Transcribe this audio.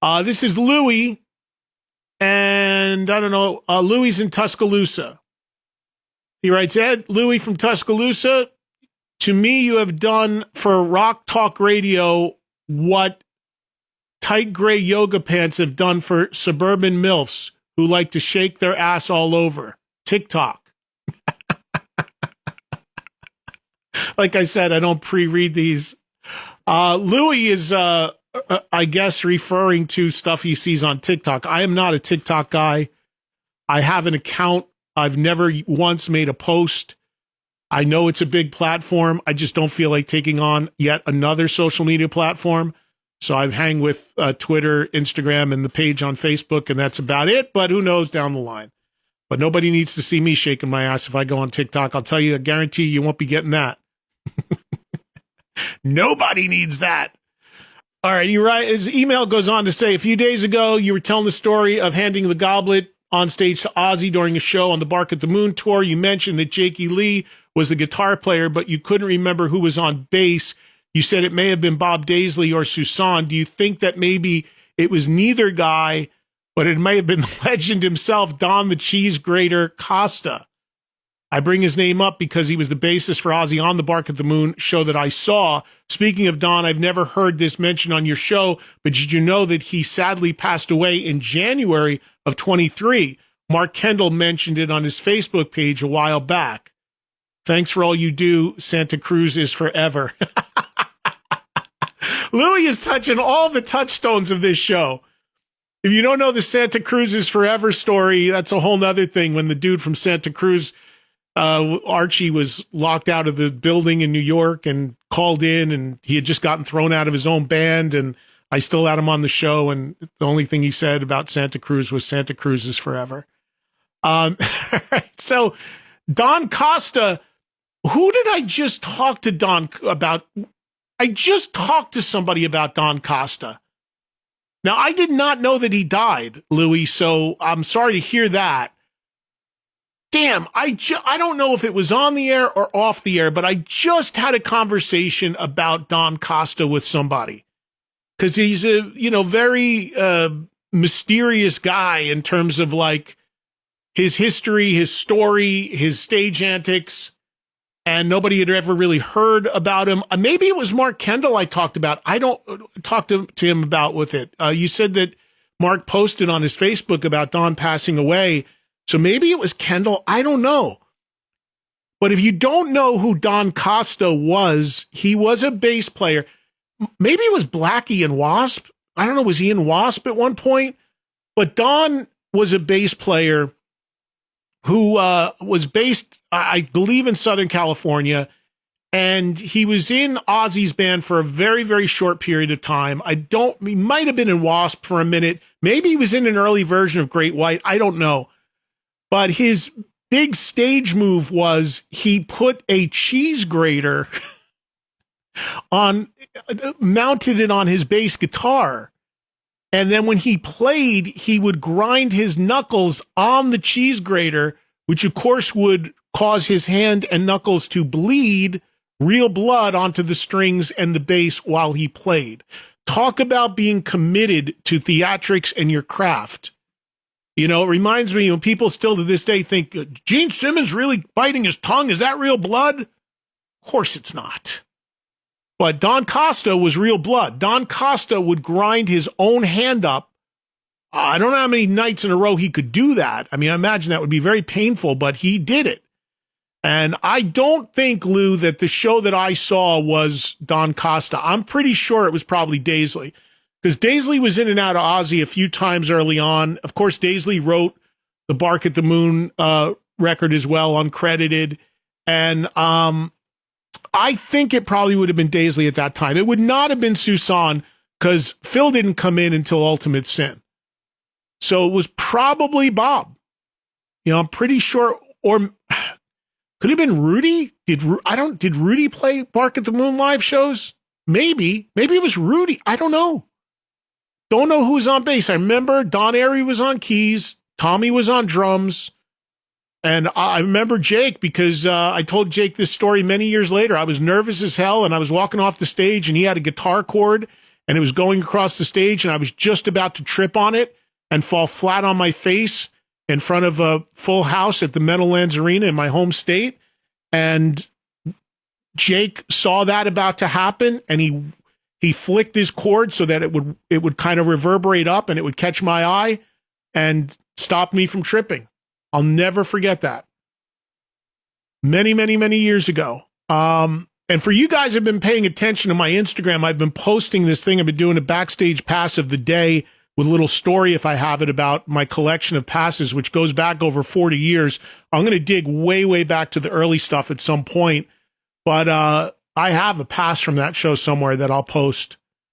This is Louis, and I don't know, Louis in Tuscaloosa. He writes, Ed, Louis from Tuscaloosa, to me, you have done for Rock Talk Radio what tight gray yoga pants have done for suburban MILFs who like to shake their ass all over. TikTok. Like I said, I don't pre-read these. Louis is, I guess, referring to stuff he sees on TikTok. I am not a TikTok guy. I have an account. I've never once made a post. I know it's a big platform. I just don't feel like taking on yet another social media platform. So I hang with Twitter, Instagram, and the page on Facebook, and that's about it. But who knows down the line? But nobody needs to see me shaking my ass if I go on TikTok. I'll tell you, I guarantee you won't be getting that. Nobody needs that. All right, you're right. His email goes on to say, a few days ago, you were telling the story of handing the goblet on stage to Ozzy during a show on the Bark at the Moon tour. You mentioned that Jakey Lee was the guitar player, but you couldn't remember who was on bass. You said it may have been Bob Daisley or Susan. Do you think that maybe it was neither guy, but it may have been the legend himself, Don the Cheese Grater Costa? I bring his name up because he was the bassist for Ozzy on the Bark at the Moon show that I saw. Speaking of Don, I've never heard this mentioned on your show, but did you know that he sadly passed away in January of 23? Mark Kendall mentioned it on his Facebook page a while back. Thanks for all you do. Santa Cruz is forever. Louis is touching all the touchstones of this show. If you don't know the Santa Cruz is forever story, that's a whole nother thing. When the dude from Santa Cruz, Archie, was locked out of the building in New York and called in, and he had just gotten thrown out of his own band, and I still had him on the show, and the only thing he said about Santa Cruz was Santa Cruz is forever. So Don Costa, who did I just talk to Don about? I just talked to somebody about Don Costa. Now, I did not know that he died, Louis, so I'm sorry to hear that. Damn, I don't know if it was on the air or off the air, but I just had a conversation about Don Costa with somebody. Because he's a, very mysterious guy in terms of like his history, his story, his stage antics, and nobody had ever really heard about him. Maybe it was Mark Kendall I talked about. I don't talk to him about with it. You said that Mark posted on his Facebook about Don passing away. So maybe it was Kendall. I don't know. But if you don't know who Don Costa was, he was a bass player. Maybe it was Blackie and Wasp. I don't know. Was he in Wasp at one point? But Don was a bass player who was based, I believe, in Southern California. And he was in Ozzy's band for a very, very short period of time. He might have been in Wasp for a minute. Maybe he was in an early version of Great White. I don't know. But his big stage move was he put a cheese grater mounted it on his bass guitar. And then when he played, he would grind his knuckles on the cheese grater, which of course would cause his hand and knuckles to bleed real blood onto the strings and the bass while he played. Talk about being committed to theatrics and your craft. It reminds me when people still to this day think, Gene Simmons really biting his tongue, is that real blood? Of course it's not. But Don Costa was real blood. Don Costa would grind his own hand up. I don't know how many nights in a row he could do that. I mean, I imagine that would be very painful, but he did it. And I don't think, Lou, that the show that I saw was Don Costa. I'm pretty sure it was probably Daisley. Because Daisley was in and out of Ozzy a few times early on. Of course, Daisley wrote the Bark at the Moon record as well, uncredited. And I think it probably would have been Daisley at that time. It would not have been Susan because Phil didn't come in until Ultimate Sin. So it was probably Bob. I'm pretty sure, or could it have been Rudy? Did Rudy play Bark at the Moon live shows? Maybe it was Rudy. I don't know. Don't know who was on bass. I remember Don Airey was on keys. Tommy was on drums. And I remember Jake because I told Jake this story many years later. I was nervous as hell, and I was walking off the stage, and he had a guitar chord, and it was going across the stage, and I was just about to trip on it and fall flat on my face in front of a full house at the Meadowlands Arena in my home state. And Jake saw that about to happen, and he flicked his cord so that it would kind of reverberate up and it would catch my eye and stop me from tripping. I'll never forget that. Many, many, many years ago. And for you guys who have been paying attention to my Instagram, I've been posting this thing. I've been doing a backstage pass of the day with a little story, if I have it, about my collection of passes, which goes back over 40 years. I'm going to dig way, way back to the early stuff at some point. But I have a pass from that show somewhere that I'll post.